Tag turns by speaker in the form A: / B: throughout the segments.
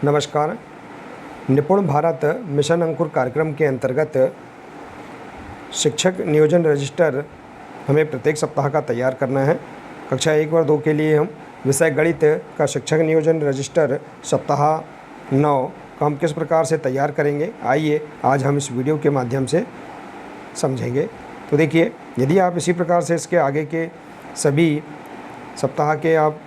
A: नमस्कार। निपुण भारत मिशन अंकुर कार्यक्रम के अंतर्गत शिक्षक नियोजन रजिस्टर हमें प्रत्येक सप्ताह का तैयार करना है। कक्षा 1 और 2 के लिए हम विषय गणित का शिक्षक नियोजन रजिस्टर सप्ताह 9 का हम किस प्रकार से तैयार करेंगे, आइए आज हम इस वीडियो के माध्यम से समझेंगे। तो देखिए, यदि आप इसी प्रकार से इसके आगे के सभी सप्ताह के आप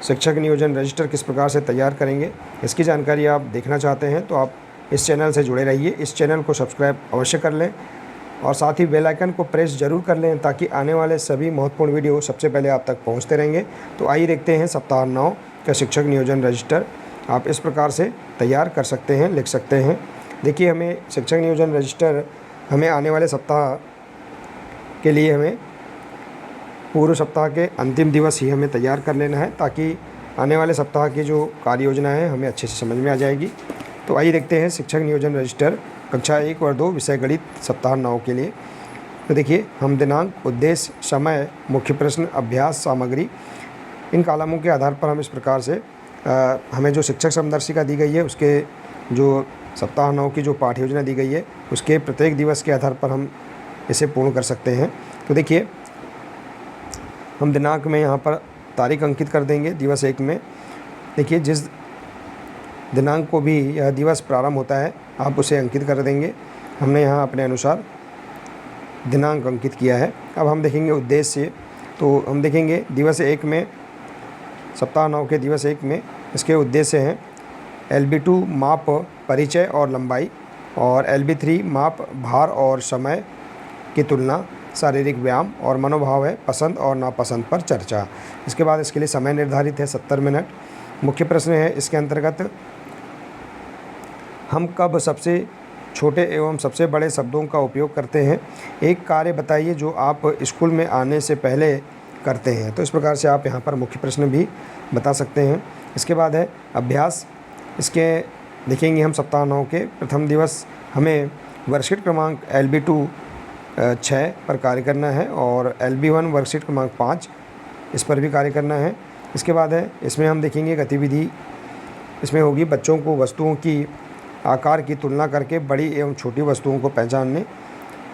A: शिक्षक नियोजन रजिस्टर किस प्रकार से तैयार करेंगे, इसकी जानकारी आप देखना चाहते हैं तो आप इस चैनल से जुड़े रहिए। इस चैनल को सब्सक्राइब अवश्य कर लें और साथ ही बेल आइकन को प्रेस जरूर कर लें ताकि आने वाले सभी महत्वपूर्ण वीडियो सबसे पहले आप तक पहुंचते रहेंगे। तो आइए देखते हैं सप्ताह 9 का शिक्षक नियोजन रजिस्टर आप इस प्रकार से तैयार कर सकते हैं, लिख सकते हैं। देखिए, हमें शिक्षक नियोजन रजिस्टर हमें आने वाले सप्ताह के लिए हमें पूर्व सप्ताह के अंतिम दिवस ही हमें तैयार कर लेना है ताकि आने वाले सप्ताह की जो कार्य योजना है हमें अच्छे से समझ में आ जाएगी। तो आइए देखते हैं शिक्षक नियोजन रजिस्टर कक्षा 1 और 2 विषय गणित सप्ताह 9 के लिए। तो देखिए, हम दिनांक, उद्देश्य, समय, मुख्य प्रश्न, अभ्यास सामग्री, इन कॉलमों के आधार पर हम इस प्रकार से हमें जो शिक्षक समदर्शिका दी गई है उसके जो सप्ताह 9 की जो पाठ योजना दी गई है उसके प्रत्येक दिवस के आधार पर हम इसे पूर्ण कर सकते हैं। तो देखिए, हम दिनांक में यहाँ पर तारीख अंकित कर देंगे। दिवस 1 में देखिए, जिस दिनांक को भी यह दिवस प्रारंभ होता है आप उसे अंकित कर देंगे। हमने यहाँ अपने अनुसार दिनांक अंकित किया है। अब हम देखेंगे उद्देश्य। तो हम देखेंगे दिवस 1 में, सप्ताह 9 के दिवस 1 में इसके उद्देश्य हैं LB2 माप, परिचय और लंबाई, और LB3 माप, भार और समय की तुलना, शारीरिक व्यायाम, और मनोभाव है पसंद और नापसंद पर चर्चा। इसके बाद इसके लिए समय निर्धारित है 70 मिनट। मुख्य प्रश्न है इसके अंतर्गत हम कब सबसे छोटे एवं सबसे बड़े शब्दों का उपयोग करते हैं। एक कार्य बताइए जो आप स्कूल में आने से पहले करते हैं। तो इस प्रकार से आप यहाँ पर मुख्य प्रश्न भी बता सकते हैं। इसके बाद है अभ्यास। इसके देखेंगे हम सप्ताह 9 के प्रथम दिवस हमें वर्कशीट क्रमांक LB2 6 पर कार्य करना है और LB1 वर्कशीट क्रमांक 5 इस पर भी कार्य करना है। इसके बाद है इसमें हम देखेंगे गतिविधि। इसमें होगी बच्चों को वस्तुओं की आकार की तुलना करके बड़ी एवं छोटी वस्तुओं को पहचानने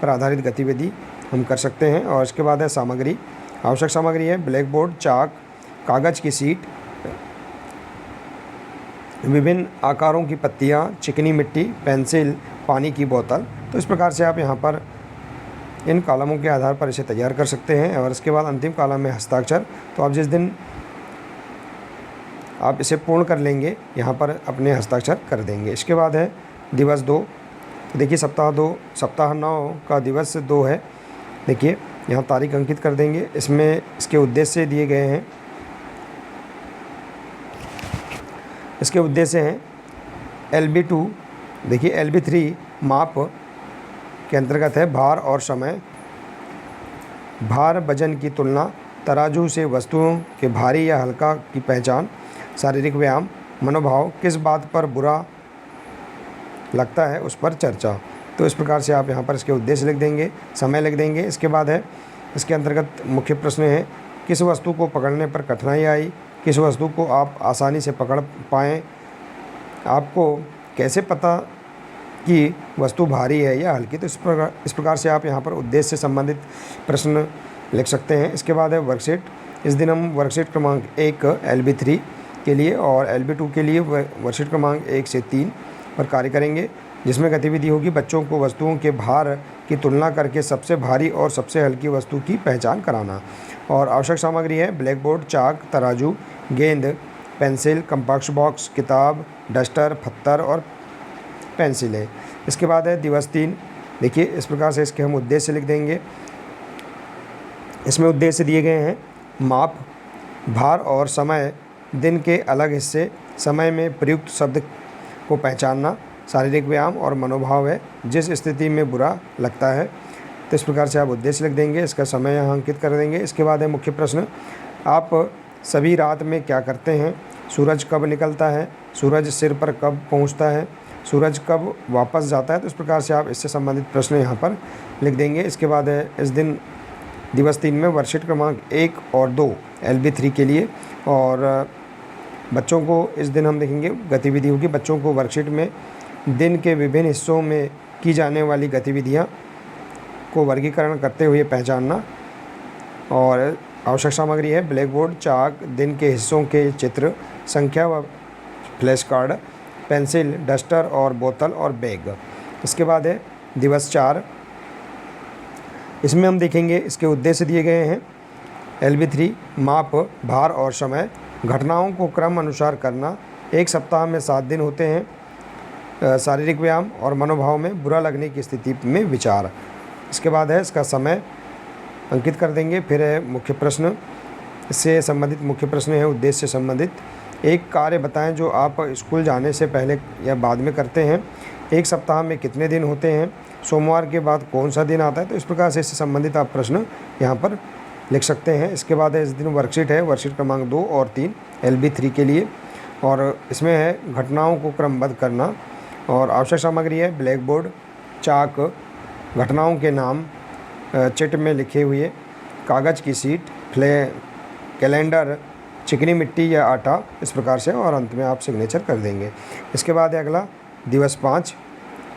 A: पर आधारित गतिविधि हम कर सकते हैं। और इसके बाद है सामग्री। आवश्यक सामग्री है ब्लैक बोर्ड, चाक, कागज़ की सीट, विभिन्न आकारों की पत्तियाँ, चिकनी मिट्टी, पेंसिल, पानी की बोतल। तो इस प्रकार से आप यहाँ पर इन कॉलमों के आधार पर इसे तैयार कर सकते हैं। और इसके बाद अंतिम कॉलम में हस्ताक्षर। तो आप जिस दिन आप इसे पूर्ण कर लेंगे यहाँ पर अपने हस्ताक्षर कर देंगे। इसके बाद है दिवस 2। तो देखिए, सप्ताह 9 का दिवस 2 है। देखिए, यहाँ तारीख अंकित कर देंगे। इसमें इसके उद्देश्य दिए गए हैं। इसके उद्देश्य हैं LB2, देखिए LB3 माप के अंतर्गत है भार और समय, भार वजन की तुलना, तराजू से वस्तुओं के भारी या हल्का की पहचान, शारीरिक व्यायाम, मनोभाव, किस बात पर बुरा लगता है उस पर चर्चा। तो इस प्रकार से आप यहाँ पर इसके उद्देश्य लिख देंगे, समय लिख देंगे। इसके बाद है इसके अंतर्गत मुख्य प्रश्न है किस वस्तु को पकड़ने पर कठिनाई आई, किस वस्तु को आप आसानी से पकड़ पाएँ, आपको कैसे पता कि वस्तु भारी है या हल्की। तो इस प्रकार से आप यहाँ पर उद्देश्य से संबंधित प्रश्न लिख सकते हैं। इसके बाद है वर्कशीट। इस दिन हम वर्कशीट क्रमांक 1 LB3 के लिए और LB2 के लिए वर्कशीट क्रमांक 1 से 3 पर कार्य करेंगे, जिसमें गतिविधि होगी बच्चों को वस्तुओं के भार की तुलना करके सबसे भारी और सबसे हल्की वस्तु की पहचान कराना। और आवश्यक सामग्री है ब्लैक बोर्ड, चाक, तराजू, गेंद, पेंसिल, कंपास बॉक्स, किताब, डस्टर, पत्थर और पेंसिल है। इसके बाद है दिवस 3। देखिए, इस प्रकार से इसके हम उद्देश्य लिख देंगे। इसमें उद्देश्य दिए गए हैं माप, भार और समय, दिन के अलग हिस्से, समय में प्रयुक्त शब्द को पहचानना, शारीरिक व्यायाम और मनोभाव है जिस स्थिति में बुरा लगता है। तो इस प्रकार से आप उद्देश्य लिख देंगे, इसका समय यहाँ अंकित कर देंगे। इसके बाद है मुख्य प्रश्न, आप सभी रात में क्या करते हैं, सूरज कब निकलता है, सूरज सिर पर कब पहुँचता है, सूरज कब वापस जाता है। तो इस प्रकार से आप इससे संबंधित प्रश्न यहाँ पर लिख देंगे। इसके बाद है इस दिन दिवस 3 में वर्कशीट क्रमांक 1 और 2 LB3 के लिए और बच्चों को इस दिन हम देखेंगे गतिविधि होगी, बच्चों को वर्कशीट में दिन के विभिन्न हिस्सों में की जाने वाली गतिविधियाँ को वर्गीकरण करते हुए पहचानना। और आवश्यक सामग्री है ब्लैक बोर्ड, चाक, दिन के हिस्सों के चित्र, संख्या व फ्लैश कार्ड, पेंसिल, डस्टर और बोतल और बैग। इसके बाद है दिवस 4। इसमें हम देखेंगे इसके उद्देश्य दिए गए हैं। LB3 माप, भार और समय, घटनाओं को क्रम अनुसार करना, एक सप्ताह में 7 दिन होते हैं, शारीरिक व्यायाम और मनोभाव में बुरा लगने की स्थिति में विचार। इसके बाद है इसका समय अंकित कर देंगे। फिर है मुख्य प्रश्न, इससे संबंधित मुख्य प्रश्न है उद्देश्य से संबंधित। एक कार्य बताएं जो आप स्कूल जाने से पहले या बाद में करते हैं। एक सप्ताह में कितने दिन होते हैं, सोमवार के बाद कौन सा दिन आता है। तो इस प्रकार से इससे संबंधित आप प्रश्न यहाँ पर लिख सकते हैं। इसके बाद है इस दिन वर्कशीट है, वर्कशीट क्रमांक 2 और 3 LB3 के लिए, और इसमें है घटनाओं को क्रमबद्ध करना। और आवश्यक सामग्री है ब्लैक बोर्ड, चाक, घटनाओं के नाम चिट में लिखे हुए, कागज़ की सीट, कैलेंडर, चिकनी मिट्टी या आटा, इस प्रकार से, और अंत में आप सिग्नेचर कर देंगे। इसके बाद है अगला दिवस 5।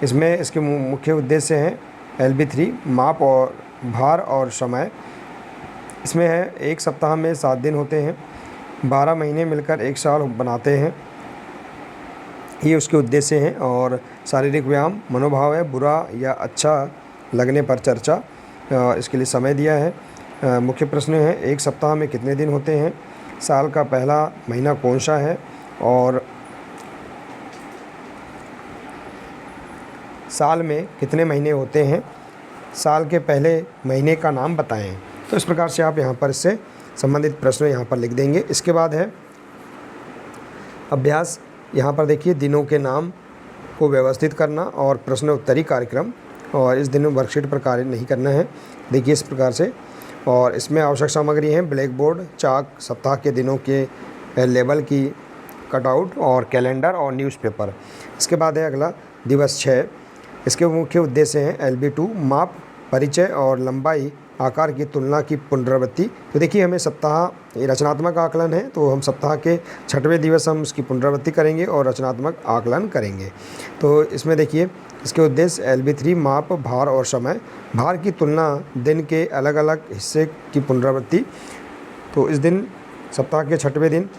A: इसमें इसके मुख्य उद्देश्य हैं LB3 माप और भार और समय। इसमें है एक सप्ताह में 7 दिन होते हैं, 12 महीने मिलकर एक साल बनाते हैं, ये उसके उद्देश्य हैं। और शारीरिक व्यायाम, मनोभाव है बुरा या अच्छा लगने पर चर्चा, इसके लिए समय दिया है। मुख्य प्रश्न है एक सप्ताह में कितने दिन होते हैं, साल का पहला महीना कौन सा है, और साल में कितने महीने होते हैं, साल के पहले महीने का नाम बताएं। तो इस प्रकार से आप यहाँ पर इससे संबंधित प्रश्न यहाँ पर लिख देंगे। इसके बाद है अभ्यास। यहाँ पर देखिए दिनों के नाम को व्यवस्थित करना और प्रश्न उत्तरी कार्यक्रम, और इस दिन वर्कशीट पर कार्य नहीं करना है, देखिए इस प्रकार से। और इसमें आवश्यक सामग्री है ब्लैक बोर्ड, चाक, सप्ताह के दिनों के लेबल की कटआउट और कैलेंडर और न्यूज़पेपर। इसके बाद है अगला दिवस 6। इसके मुख्य उद्देश्य हैं LB2 माप, परिचय और लंबाई, आकार की तुलना की पुनरावृत्ति। तो देखिए हमें सप्ताह, ये रचनात्मक आकलन है, तो हम सप्ताह के 6वें दिवस हम उसकी पुनरावृत्ति करेंगे और रचनात्मक आकलन करेंगे। तो इसमें देखिए इसके उद्देश्य LB3 माप, भार और समय, भार की तुलना, दिन के अलग अलग हिस्से की पुनरावृत्ति। तो इस दिन सप्ताह के 6वें दिन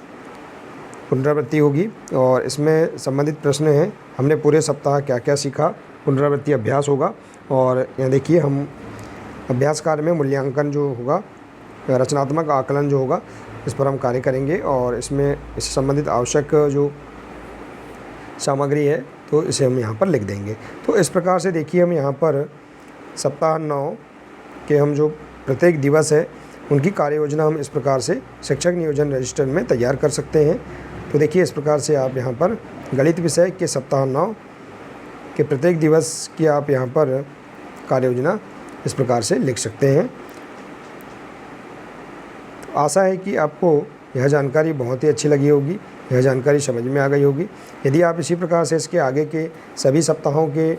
A: पुनरावृत्ति होगी, और इसमें संबंधित प्रश्न हैं हमने पूरे सप्ताह क्या क्या सीखा, पुनरावृत्ति अभ्यास होगा। और यहाँ देखिए हम अभ्यास कार्य में मूल्यांकन जो होगा, रचनात्मक आकलन जो होगा, इस पर हम कार्य करेंगे। और इसमें इससे संबंधित आवश्यक जो सामग्री है तो इसे हम यहाँ पर लिख देंगे। तो इस प्रकार से देखिए हम यहाँ पर सप्ताह 9 के हम जो प्रत्येक दिवस है उनकी कार्य योजना हम इस प्रकार से शिक्षक नियोजन रजिस्टर में तैयार कर सकते हैं। तो देखिए इस प्रकार से आप यहाँ पर गणित विषय के सप्ताह 9 के प्रत्येक दिवस की आप यहाँ पर कार्य योजना इस प्रकार से लिख सकते हैं। तो आशा है कि आपको यह जानकारी बहुत ही अच्छी लगी होगी, यह जानकारी समझ में आ गई होगी। यदि आप इसी प्रकार से इसके आगे के सभी सप्ताहों के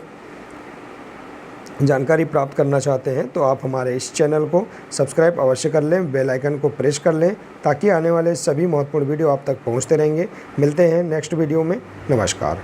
A: जानकारी प्राप्त करना चाहते हैं तो आप हमारे इस चैनल को सब्सक्राइब अवश्य कर लें, बेल आइकन को प्रेस कर लें, ताकि आने वाले सभी महत्वपूर्ण वीडियो आप तक पहुंचते रहेंगे। मिलते हैं नेक्स्ट वीडियो में। नमस्कार।